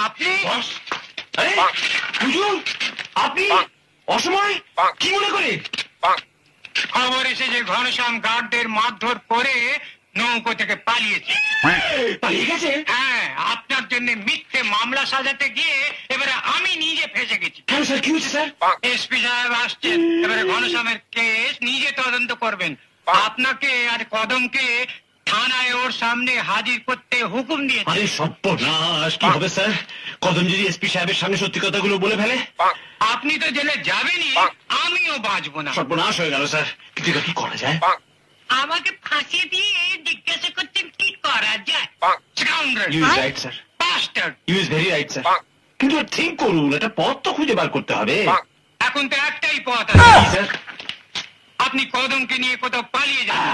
আপনি হুজুর, আপনি অসময় কি মনে করে? খবর এসেছে ঘনশ্যাম গার্ডদের মারধর করে নৌকো থেকে পালিয়েছে। পালিয়ে গেছে? হ্যাঁ, আপনার জন্য মিথ্যে মামলা সাজাতে গিয়ে এবারে আমি নিজে ফেঁসে গেছি। কেন স্যার, কি হয়েছে স্যার? এসপি সাহেব আসছেন, এবারে ঘনশ্যামের কেস নিজে তদন্ত করবেন। আপনাকে আর কদমকে থানায় ওর সামনে হাজির করতে হুকুম দিয়েছে। আরে সর্বনাশ, কি হবে স্যার? কদম যদি এসপি সাহেবের সামনে সত্যি কথাগুলো বলে ফেলে? আপনি তো জেলে যাবেনই, আমিও বাঁচবো না। সর্বনাশ হয়ে গেল স্যার। কিন্তু এটা কি করা যায়? আমাকে ফাঁসিয়ে দিয়ে জিজ্ঞাসা করছেন কি করা যায়? Scoundrel! You is right sir, Bastard! You is very right sir. কিন্তু ঠিক করুন, একটা পথ তো খুঁজে বার করতে হবে। এখন তো একটাই পথ আছে, কি স্যার? আপনি কদমকে নিয়ে কোথাও পালিয়ে যান।